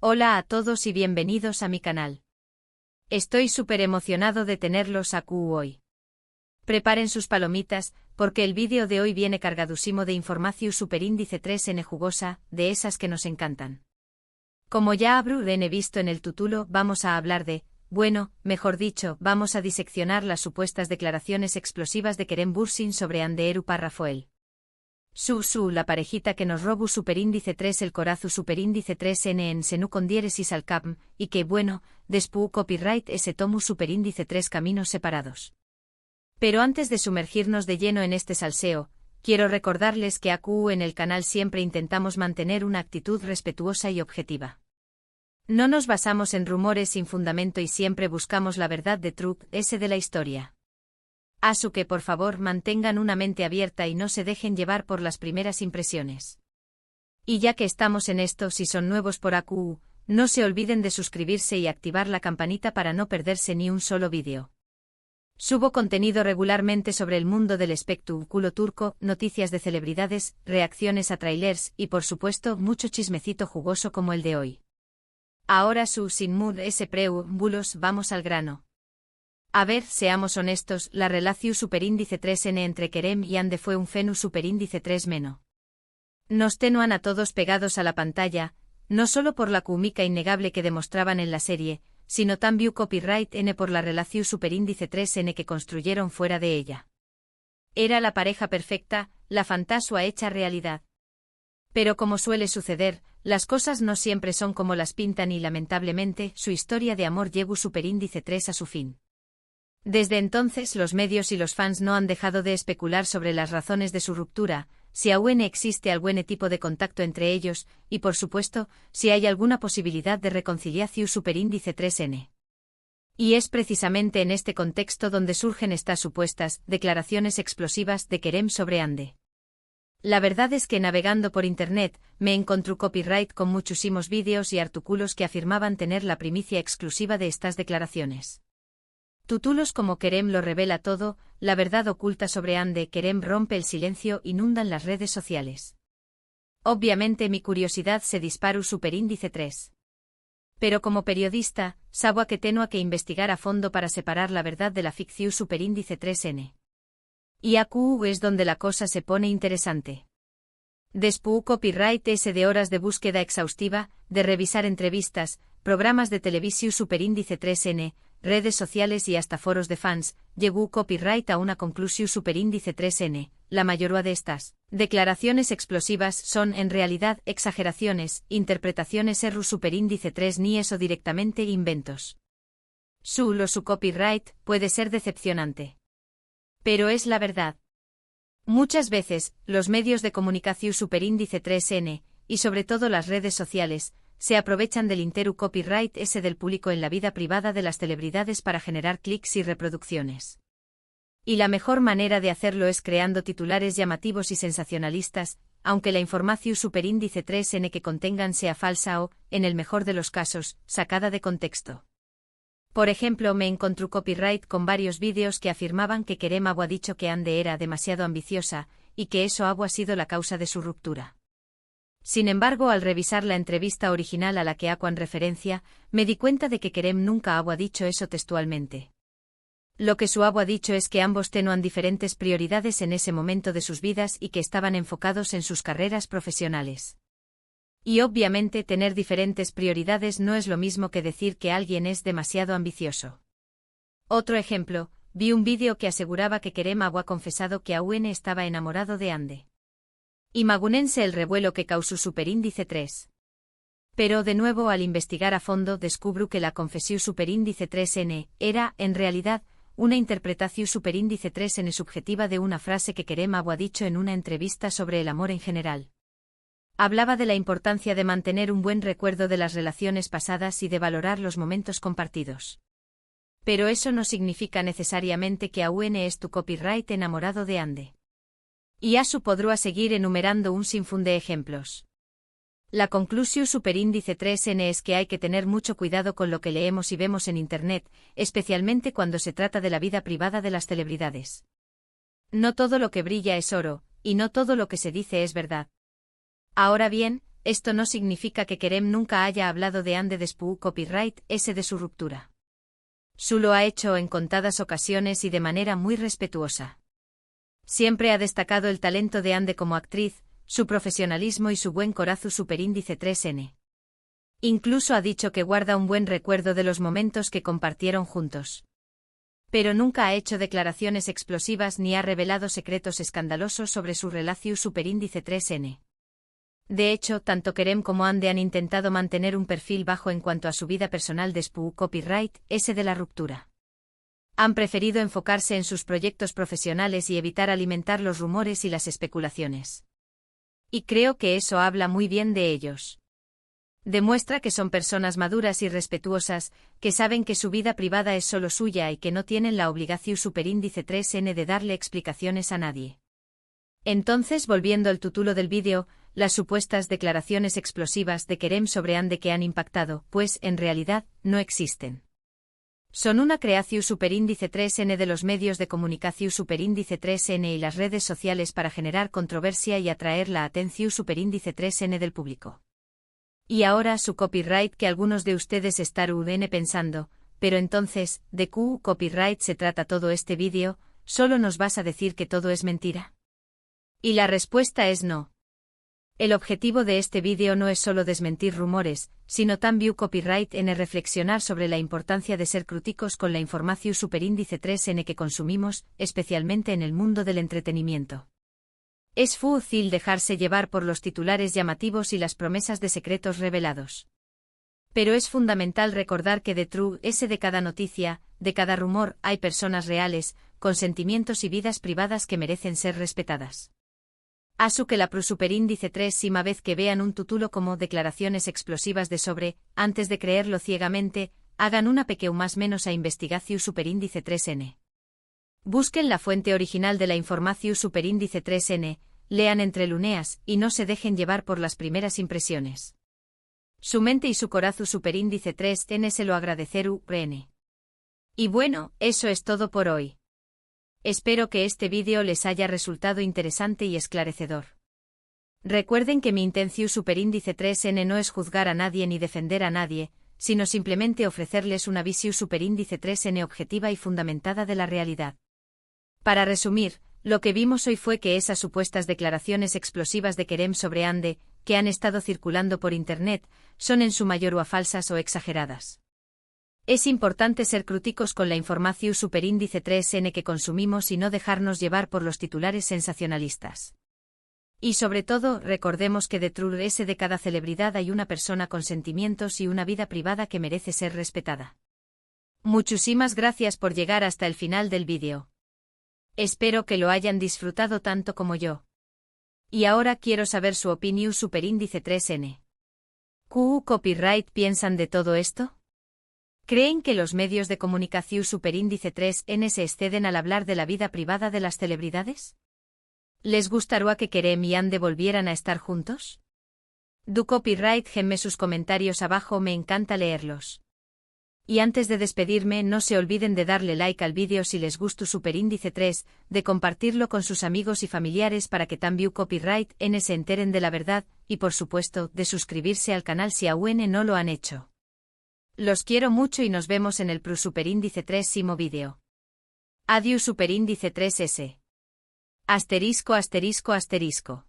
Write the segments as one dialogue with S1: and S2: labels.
S1: Hola a todos y bienvenidos a mi canal. Estoy súper emocionado de tenerlos aquí hoy. Preparen sus palomitas, porque el vídeo de hoy viene cargadísimo de información superíndice 3N jugosa, de esas que nos encantan. Como ya habrán visto en el título, vamos a hablar de, mejor dicho, vamos a diseccionar las supuestas declaraciones explosivas de Kerem Bürsin sobre Hande Rafael. La parejita que nos robó superíndice 3 el corazu superíndice 3N en senu con diéresis al capm, y que después copyright ese tomu superíndice 3 caminos separados. Pero antes de sumergirnos de lleno en este salseo, quiero recordarles que aquí en el canal siempre intentamos mantener una actitud respetuosa y objetiva. No nos basamos en rumores sin fundamento y siempre buscamos la verdad de truth ese de la historia. Así que por favor mantengan una mente abierta y no se dejen llevar por las primeras impresiones. Y ya que estamos en esto, si son nuevos por aquí, no se olviden de suscribirse y activar la campanita para no perderse ni un solo vídeo. Subo contenido regularmente sobre el mundo del espectáculo turco, noticias de celebridades, reacciones a trailers y por supuesto mucho chismecito jugoso como el de hoy. Ahora sin mood ese preámbulos, vamos al grano. A ver, seamos honestos, la relación superíndice 3N entre Kerem y Hande fue un fenu superíndice 3 meno. Nos tenuan a todos pegados a la pantalla, no solo por la química innegable que demostraban en la serie, sino también copyright N por la relación superíndice 3N que construyeron fuera de ella. Era la pareja perfecta, la fantasía hecha realidad. Pero como suele suceder, las cosas no siempre son como las pintan y lamentablemente, su historia de amor llegó superíndice 3 a su fin. Desde entonces los medios y los fans no han dejado de especular sobre las razones de su ruptura, si aún existe algún tipo de contacto entre ellos, y por supuesto, si hay alguna posibilidad de reconciliación superíndice 3N. Y es precisamente en este contexto donde surgen estas supuestas declaraciones explosivas de Kerem sobre Hande. La verdad es que navegando por internet, me encontré copyright con muchísimos vídeos y artículos que afirmaban tener la primicia exclusiva de estas declaraciones. Títulos como Kerem lo revela todo, la verdad oculta sobre Hande, Kerem rompe el silencio, inundan las redes sociales. Obviamente mi curiosidad se disparó superíndice 3. Pero como periodista, sabía que tenía que investigar a fondo para separar la verdad de la ficción superíndice 3N. Y aquí es donde la cosa se pone interesante. Después copyright ese de horas de búsqueda exhaustiva, de revisar entrevistas, programas de televisión superíndice 3N, redes sociales y hasta foros de fans, llegó copyright a una conclusión superíndice 3N. La mayoría de estas declaraciones explosivas son en realidad exageraciones, interpretaciones erru superíndice 3 ni eso directamente inventos. Su copyright puede ser decepcionante. Pero es la verdad. Muchas veces, los medios de comunicación superíndice 3N, y sobre todo las redes sociales, se aprovechan del interu copyright ese del público en la vida privada de las celebridades para generar clics y reproducciones. Y la mejor manera de hacerlo es creando titulares llamativos y sensacionalistas, aunque la información superíndice 3N que contengan sea falsa o, en el mejor de los casos, sacada de contexto. Por ejemplo, me encontré copyright con varios vídeos que afirmaban que Kerem había dicho que Hande era demasiado ambiciosa, y que eso había sido la causa de su ruptura. Sin embargo, al revisar la entrevista original a la que hago referencia, me di cuenta de que Kerem nunca había dicho eso textualmente. Lo que su había dicho es que ambos tenían diferentes prioridades en ese momento de sus vidas y que estaban enfocados en sus carreras profesionales. Y obviamente tener diferentes prioridades no es lo mismo que decir que alguien es demasiado ambicioso. Otro ejemplo, vi un vídeo que aseguraba que Kerem había confesado que aún estaba enamorado de Hande. Imagúnense el revuelo que causó superíndice 3. Pero de nuevo al investigar a fondo descubro que la confesión superíndice 3N era, en realidad, una interpretación superíndice 3N subjetiva de una frase que Kerem había dicho en una entrevista sobre el amor en general. Hablaba de la importancia de mantener un buen recuerdo de las relaciones pasadas y de valorar los momentos compartidos. Pero eso no significa necesariamente que aún es tu copyright enamorado de Hande. Y asu podrá seguir enumerando un sinfín de ejemplos. La conclusión superíndice 3N es que hay que tener mucho cuidado con lo que leemos y vemos en Internet, especialmente cuando se trata de la vida privada de las celebridades. No todo lo que brilla es oro, y no todo lo que se dice es verdad. Ahora bien, esto no significa que Kerem nunca haya hablado de Ande despu copyright ese de su ruptura. Su lo ha hecho en contadas ocasiones y de manera muy respetuosa. Siempre ha destacado el talento de Ande como actriz, su profesionalismo y su buen corazón superíndice 3N. Incluso ha dicho que guarda un buen recuerdo de los momentos que compartieron juntos. Pero nunca ha hecho declaraciones explosivas ni ha revelado secretos escandalosos sobre su relación superíndice 3N. De hecho, tanto Kerem como Ande han intentado mantener un perfil bajo en cuanto a su vida personal después copyright ese de la ruptura. Han preferido enfocarse en sus proyectos profesionales y evitar alimentar los rumores y las especulaciones. Y creo que eso habla muy bien de ellos. Demuestra que son personas maduras y respetuosas, que saben que su vida privada es solo suya y que no tienen la obligación superíndice 3N de darle explicaciones a nadie. Entonces, volviendo al título del vídeo, las supuestas declaraciones explosivas de Kerem sobre Ande que han impactado, pues, en realidad, no existen. Son una creación superíndice 3N de los medios de comunicación superíndice 3N y las redes sociales para generar controversia y atraer la atención superíndice 3N del público. Y ahora su copyright que algunos de ustedes estarán pensando, pero entonces, ¿de qué copyright se trata todo este vídeo? ¿Solo nos vas a decir que todo es mentira? Y la respuesta es no. El objetivo de este vídeo no es solo desmentir rumores, sino también copyright en reflexionar sobre la importancia de ser críticos con la información superíndice 3N que consumimos, especialmente en el mundo del entretenimiento. Es fácil dejarse llevar por los titulares llamativos y las promesas de secretos revelados. Pero es fundamental recordar que detrás de cada noticia, de cada rumor, hay personas reales, con sentimientos y vidas privadas que merecen ser respetadas. Asu que la superíndice 3 vez que vean un título como declaraciones explosivas de sobre, antes de creerlo ciegamente, hagan una pequeña más menos a investigación superíndice 3N. Busquen la fuente original de la información superíndice 3N, lean entre luneas y no se dejen llevar por las primeras impresiones. Su mente y su corazón superíndice 3N se lo agradecerán. Y bueno, eso es todo por hoy. Espero que este vídeo les haya resultado interesante y esclarecedor. Recuerden que mi intención superíndice 3N no es juzgar a nadie ni defender a nadie, sino simplemente ofrecerles una visión superíndice 3N objetiva y fundamentada de la realidad. Para resumir, lo que vimos hoy fue que esas supuestas declaraciones explosivas de Kerem sobre Ande, que han estado circulando por Internet, son en su mayoría falsas o exageradas. Es importante ser críticos con la información superíndice 3N que consumimos y no dejarnos llevar por los titulares sensacionalistas. Y sobre todo, recordemos que detrás de cada celebridad hay una persona con sentimientos y una vida privada que merece ser respetada. Muchísimas gracias por llegar hasta el final del vídeo. Espero que lo hayan disfrutado tanto como yo. Y ahora quiero saber su opinión superíndice 3N. ¿Qué copyright piensan de todo esto? ¿Creen que los medios de comunicación superíndice 3N se exceden al hablar de la vida privada de las celebridades? ¿Les gustaría que Kerem y Ande volvieran a estar juntos? Du copyright genme sus comentarios abajo, me encanta leerlos. Y antes de despedirme, no se olviden de darle like al vídeo si les gustó superíndice 3, de compartirlo con sus amigos y familiares para que también copyright N se enteren de la verdad, y por supuesto, de suscribirse al canal si aún no lo han hecho. Los quiero mucho y nos vemos en el superíndice 3 vídeo. Adiós superíndice 3S. Asterisco asterisco asterisco.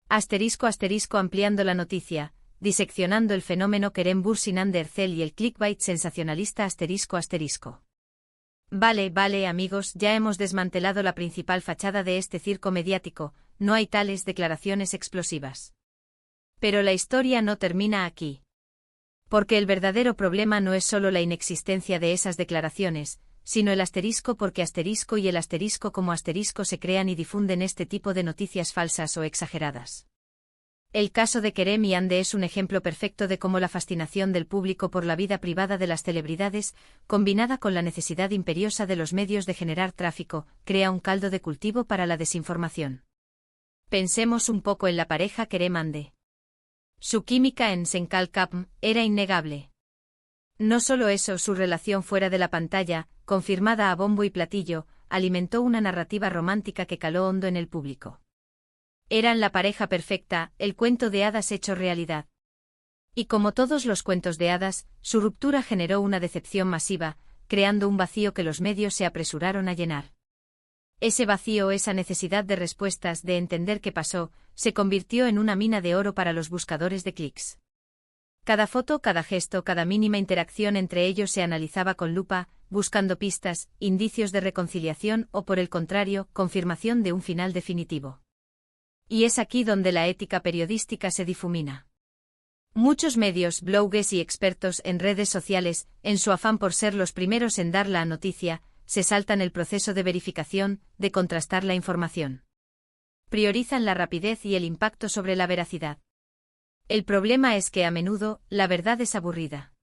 S1: Asterisco asterisco ampliando la noticia, diseccionando el fenómeno Kerem Bürsin Ande Erçel y el clickbait sensacionalista asterisco asterisco. Vale, amigos, ya hemos desmantelado la principal fachada de este circo mediático, no hay tales declaraciones explosivas. Pero la historia no termina aquí. Porque el verdadero problema no es solo la inexistencia de esas declaraciones, sino el asterisco porque asterisco y el asterisco como asterisco se crean y difunden este tipo de noticias falsas o exageradas. El caso de Kerem y Ande es un ejemplo perfecto de cómo la fascinación del público por la vida privada de las celebridades, combinada con la necesidad imperiosa de los medios de generar tráfico, crea un caldo de cultivo para la desinformación. Pensemos un poco en la pareja Kerem-Ande. Su química en Senkal Kapm era innegable. No solo eso, su relación fuera de la pantalla, confirmada a bombo y platillo, alimentó una narrativa romántica que caló hondo en el público. Eran la pareja perfecta, el cuento de hadas hecho realidad. Y como todos los cuentos de hadas, su ruptura generó una decepción masiva, creando un vacío que los medios se apresuraron a llenar. Ese vacío, esa necesidad de respuestas, de entender qué pasó, se convirtió en una mina de oro para los buscadores de clics. Cada foto, cada gesto, cada mínima interacción entre ellos se analizaba con lupa, buscando pistas, indicios de reconciliación o, por el contrario, confirmación de un final definitivo. Y es aquí donde la ética periodística se difumina. Muchos medios, bloggers y expertos en redes sociales, en su afán por ser los primeros en dar la noticia, se saltan el proceso de verificación, de contrastar la información. Priorizan la rapidez y el impacto sobre la veracidad. El problema es que a menudo, la verdad es aburrida.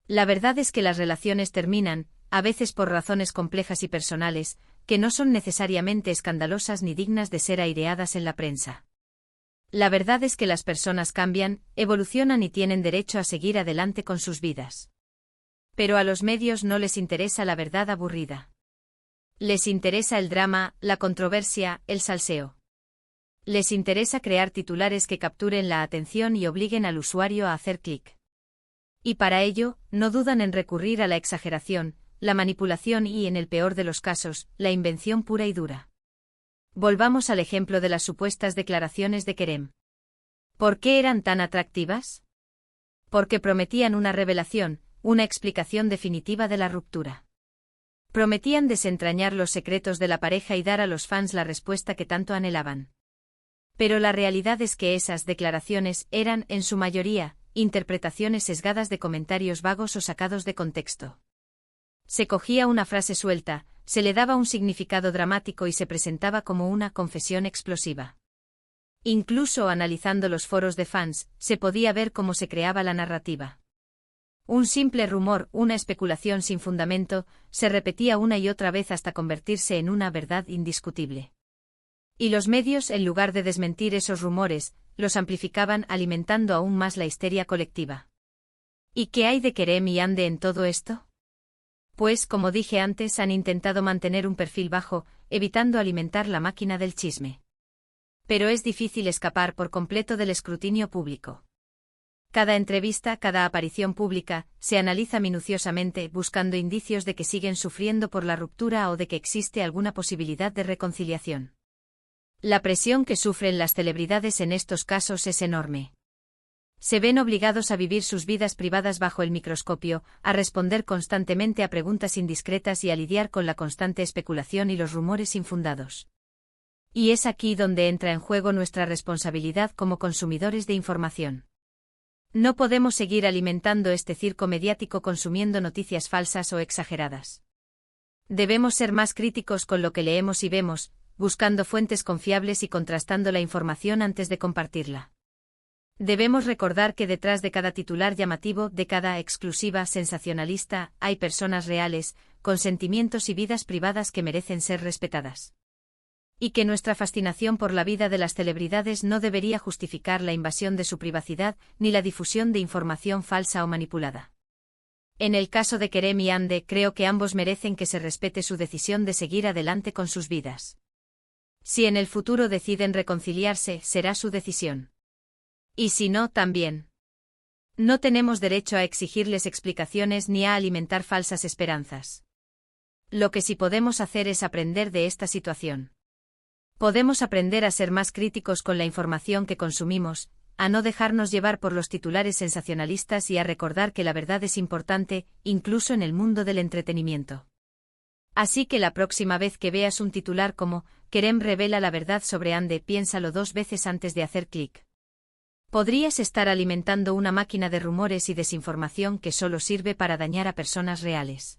S1: La verdad es que las relaciones terminan, a veces por razones complejas y personales, que no son necesariamente escandalosas ni dignas de ser aireadas en la prensa. La verdad es que las personas cambian, evolucionan y tienen derecho a seguir adelante con sus vidas. Pero a los medios no les interesa la verdad aburrida. Les interesa el drama, la controversia, el salseo. Les interesa crear titulares que capturen la atención y obliguen al usuario a hacer clic. Y para ello, no dudan en recurrir a la exageración, la manipulación y, en el peor de los casos, la invención pura y dura. Volvamos al ejemplo de las supuestas declaraciones de Kerem. ¿Por qué eran tan atractivas? Porque prometían una revelación, una explicación definitiva de la ruptura. Prometían desentrañar los secretos de la pareja y dar a los fans la respuesta que tanto anhelaban. Pero la realidad es que esas declaraciones eran, en su mayoría, interpretaciones sesgadas de comentarios vagos o sacados de contexto. Se cogía una frase suelta, se le daba un significado dramático y se presentaba como una confesión explosiva. Incluso analizando los foros de fans, se podía ver cómo se creaba la narrativa. Un simple rumor, una especulación sin fundamento, se repetía una y otra vez hasta convertirse en una verdad indiscutible. Y los medios, en lugar de desmentir esos rumores, los amplificaban alimentando aún más la histeria colectiva. ¿Y qué hay de Kerem y Hande en todo esto? Pues, como dije antes, han intentado mantener un perfil bajo, evitando alimentar la máquina del chisme. Pero es difícil escapar por completo del escrutinio público. Cada entrevista, cada aparición pública, se analiza minuciosamente buscando indicios de que siguen sufriendo por la ruptura o de que existe alguna posibilidad de reconciliación. La presión que sufren las celebridades en estos casos es enorme. Se ven obligados a vivir sus vidas privadas bajo el microscopio, a responder constantemente a preguntas indiscretas y a lidiar con la constante especulación y los rumores infundados. Y es aquí donde entra en juego nuestra responsabilidad como consumidores de información. No podemos seguir alimentando este circo mediático consumiendo noticias falsas o exageradas. Debemos ser más críticos con lo que leemos y vemos, buscando fuentes confiables y contrastando la información antes de compartirla. Debemos recordar que detrás de cada titular llamativo, de cada exclusiva sensacionalista, hay personas reales, con sentimientos y vidas privadas que merecen ser respetadas. Y que nuestra fascinación por la vida de las celebridades no debería justificar la invasión de su privacidad ni la difusión de información falsa o manipulada. En el caso de Kerem y Hande, creo que ambos merecen que se respete su decisión de seguir adelante con sus vidas. Si en el futuro deciden reconciliarse, será su decisión. Y si no, también. No tenemos derecho a exigirles explicaciones ni a alimentar falsas esperanzas. Lo que sí podemos hacer es aprender de esta situación. Podemos aprender a ser más críticos con la información que consumimos, a no dejarnos llevar por los titulares sensacionalistas y a recordar que la verdad es importante, incluso en el mundo del entretenimiento. Así que la próxima vez que veas un titular como Kerem revela la verdad sobre Hande, piénsalo 2 veces antes de hacer clic. Podrías estar alimentando una máquina de rumores y desinformación que solo sirve para dañar a personas reales.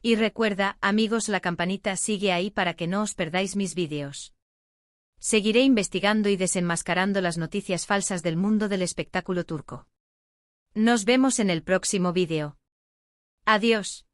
S1: Y recuerda, amigos, la campanita sigue ahí para que no os perdáis mis vídeos. Seguiré investigando y desenmascarando las noticias falsas del mundo del espectáculo turco. Nos vemos en el próximo vídeo. Adiós.